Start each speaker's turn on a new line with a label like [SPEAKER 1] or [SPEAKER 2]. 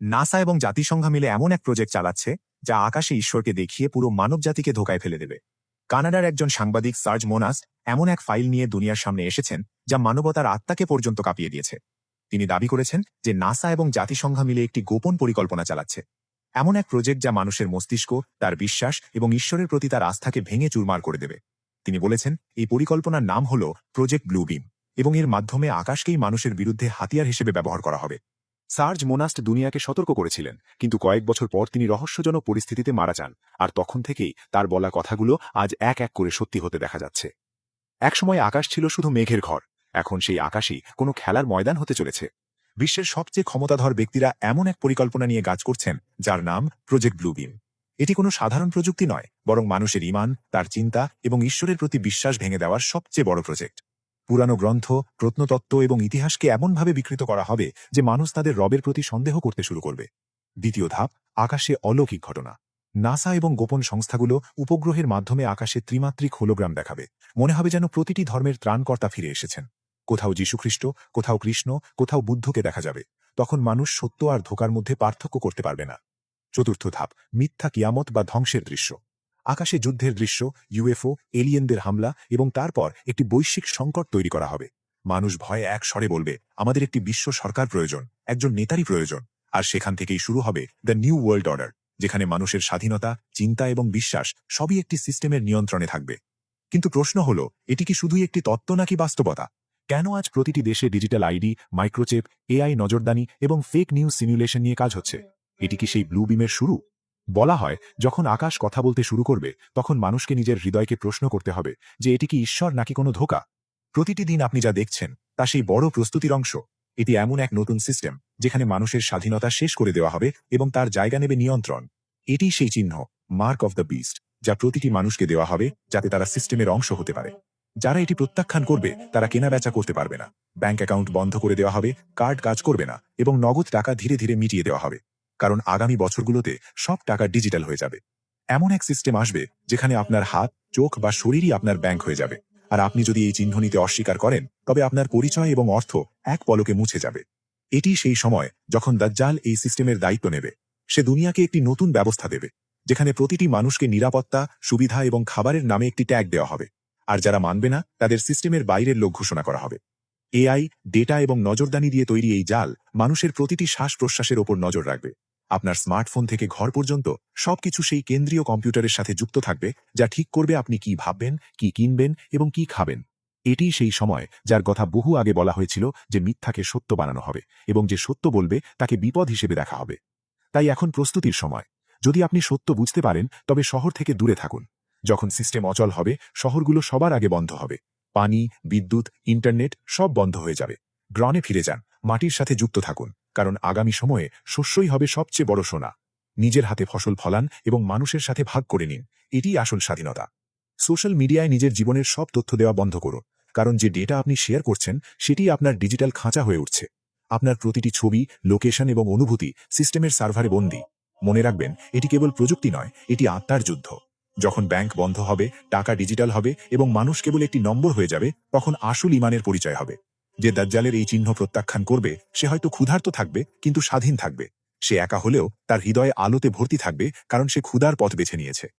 [SPEAKER 1] NASA এবং জাতিসংঘ মিলে এমন এক প্রজেক্ট চালাচ্ছে যা আকাশে ঈশ্বরকে দেখিয়ে পুরো মানবজাতিকে ধোকায় ফেলে দেবে। কানাডার একজন সাংবাদিক সার্জ মোনাস এমন এক ফাইল নিয়ে দুনিয়ার সামনে এসেছেন যা মানবতার আত্মাকে পর্যন্ত কাঁপিয়ে দিয়েছে। তিনি দাবি করেছেন যে নাসা এবং জাতিসংঘ মিলে একটি গোপন পরিকল্পনা চালাচ্ছে, এমন এক প্রজেক্ট যা মানুষের মস্তিষ্ক, তার বিশ্বাস এবং ঈশ্বরের প্রতি তার আস্থাকে ভেঙে চুরমার করে দেবে। তিনি বলেছেন এই পরিকল্পনার নাম হল প্রজেক্ট ব্লু বিম এবং এর মাধ্যমে আকাশকেই মানুষের বিরুদ্ধে হাতিয়ার হিসেবে ব্যবহার করা হবে।
[SPEAKER 2] সার্জ মোনাস্ট দুনিয়াকে সতর্ক করেছিলেন, কিন্তু কয়েক বছর পর তিনি রহস্যজনক পরিস্থিতিতে মারা যান, আর তখন থেকেই তার বলা কথাগুলো আজ এক এক করে সত্যি হতে দেখা যাচ্ছে। একসময় আকাশ ছিল শুধু মেঘের ঘর, এখন সেই আকাশই কোনো খেলার ময়দান হতে চলেছে।
[SPEAKER 1] বিশ্বের সবচেয়ে ক্ষমতাধর ব্যক্তিরা এমন এক পরিকল্পনা নিয়ে কাজ করছেন যার নাম প্রজেক্ট ব্লু বিম। এটি কোনো সাধারণ প্রযুক্তি নয়, বরং মানুষের ঈমান, তার চিন্তা এবং ঈশ্বরের প্রতি বিশ্বাস ভেঙে দেওয়ার সবচেয়ে বড় প্রজেক্ট। পুরানো গ্রন্থ, প্রত্নতত্ত্ব এবং ইতিহাসকে এমনভাবে বিকৃত করা হবে যে মানুষ তাদের রবের প্রতি সন্দেহ করতে শুরু করবে। দ্বিতীয় ধাপ, আকাশে অলৌকিক ঘটনা। নাসা এবং গোপন সংস্থাগুলো উপগ্রহের মাধ্যমে আকাশে ত্রিমাত্রিক হোলোগ্রাম দেখাবে। মনে হবে যেন প্রতিটি ধর্মের ত্রাণকর্তা ফিরে এসেছেন। কোথাও যীশুখ্রিস্ট, কোথাও কৃষ্ণ, কোথাও বুদ্ধকে দেখা যাবে। তখন মানুষ সত্য আর ধোঁকার মধ্যে পার্থক্য করতে পারবে না। চতুর্থ ধাপ, মিথ্যা কিয়ামত বা ধ্বংসের দৃশ্য। আকাশে যুদ্ধের দৃশ্য, ইউএফও, এলিয়েনদের হামলা এবং তারপর একটি বৈশ্বিক সংকট তৈরি করা হবে। মানুষ ভয়ে এক স্বরে বলবে, আমাদের একটি বিশ্ব সরকার প্রয়োজন, একজন নেতারই প্রয়োজন। আর সেখান থেকেই শুরু হবে দ্য নিউ ওয়ার্ল্ড অর্ডার, যেখানে মানুষের স্বাধীনতা, চিন্তা এবং বিশ্বাস সবই একটি সিস্টেমের নিয়ন্ত্রণে থাকবে। কিন্তু প্রশ্ন হল, এটি কি শুধুই একটি তত্ত্ব নাকি বাস্তবতা?
[SPEAKER 2] কেন আজ প্রতিটি দেশে ডিজিটাল আইডি, মাইক্রোচিপ, এআই নজরদানি এবং ফেক নিউজ সিমুলেশন নিয়ে কাজ হচ্ছে? এটি কি সেই ব্লু বিমের শুরু? বলা হয়, যখন আকাশ কথা বলতে শুরু করবে তখন মানুষকে নিজের হৃদয়কে প্রশ্ন করতে হবে যে এটি কি ঈশ্বর নাকি কোনো ধোঁকা।
[SPEAKER 1] প্রতিটি দিন আপনি যা দেখছেন তা সেই বড় প্রস্তুতির অংশ। এটি এমন এক নতুন সিস্টেম যেখানে মানুষের স্বাধীনতা শেষ করে দেওয়া হবে এবং তার জায়গা নেবে নিয়ন্ত্রণ। এটি সেই চিহ্ন, মার্ক অফ দ্য বিস্ট, যা প্রতিটি মানুষকে দেওয়া হবে যাতে তারা সিস্টেমের অংশ হতে পারে। যারা এটি প্রত্যাখ্যান করবে তারা কেনাবেচা করতে পারবে না, ব্যাংক অ্যাকাউন্ট বন্ধ করে দেওয়া হবে, কার্ড কাজ করবে না এবং নগদ টাকা ধীরে ধীরে মিটিয়ে দেওয়া হবে। কারণ আগামী বছরগুলোতে সব টাকা ডিজিটাল হয়ে যাবে। এমন এক সিস্টেম আসবে যেখানে আপনার হাত, চোখ বা শরীরই আপনার ব্যাংক হয়ে যাবে। আর আপনি যদি এই চিহ্ন নিতে অস্বীকার করেন তবে আপনার পরিচয় এবং অর্থ এক পলকে মুছে যাবে। এটি সেই সময় যখন দাজ্জাল এই সিস্টেমের দায়িত্ব নেবে। সে দুনিয়াকে একটি নতুন ব্যবস্থা দেবে, যেখানে প্রতিটি মানুষকে নিরাপত্তা, সুবিধা এবং খাবারের নামে একটি ট্যাগ দেওয়া হবে। আর যারা মানবে না তাদের সিস্টেমের বাইরের লোক ঘোষণা করা হবে। এআই, ডেটা এবং নজরদানি দিয়ে তৈরি এই জাল মানুষের প্রতিটি শ্বাস প্রশ্বাসের ওপর নজর রাখবে। আপনার স্মার্টফোন থেকে ঘর পর্যন্ত সবকিছু সেই কেন্দ্রীয় কম্পিউটারের সাথে যুক্ত থাকবে, যা ঠিক করবে আপনি কি ভাববেন, কি কিনবেন এবং কি খাবেন।
[SPEAKER 2] এটিই সেই সময় যার কথা বহু আগে বলা হয়েছিল, যে মিথ্যাকে সত্য বানানো হবে এবং যে সত্য বলবে তাকে বিপদ হিসেবে দেখা হবে। তাই এখন প্রস্তুতির সময়। যদি আপনি সত্য বুঝতে পারেন তবে শহর থেকে দূরে থাকুন। যখন সিস্টেম অচল হবে শহরগুলো সবার আগে বন্ধ হবে। পানি, বিদ্যুৎ, ইন্টারনেট সব বন্ধ হয়ে যাবে। গ্রামে ফিরে যান, মাটির সাথে যুক্ত থাকুন, কারণ আগামী সময়ে শস্যই হবে সবচেয়ে বড় সোনা। নিজের হাতে ফসল ফলান এবং মানুষের সাথে ভাগ করে নিন, এটিই আসল স্বাধীনতা। সোশ্যাল মিডিয়ায় নিজের জীবনের সব তথ্য দেওয়া বন্ধ করুন, কারণ যে ডেটা আপনি শেয়ার করছেন সেটি আপনার ডিজিটাল খাঁচা হয়ে উঠছে। আপনার প্রতিটি ছবি, লোকেশন এবং অনুভূতি সিস্টেমের সার্ভারে বন্দী। মনে রাখবেন, এটি কেবল প্রযুক্তি নয়, এটি আত্মার যুদ্ধ। যখন ব্যাংক বন্ধ হবে, টাকা ডিজিটাল হবে এবং মানুষ কেবল একটি নম্বর হয়ে যাবে, তখন আসল ইমানের পরিচয় হবে। যে দাজ্জালের এই চিহ্ন প্রত্যাখ্যান করবে সে হয়তো ক্ষুধার্ত থাকবে কিন্তু স্বাধীন থাকবে। সে একা হলেও তার হৃদয়ে আলোতে ভর্তি থাকবে, কারণ সে ক্ষুধার পথ বেছে নিয়েছে।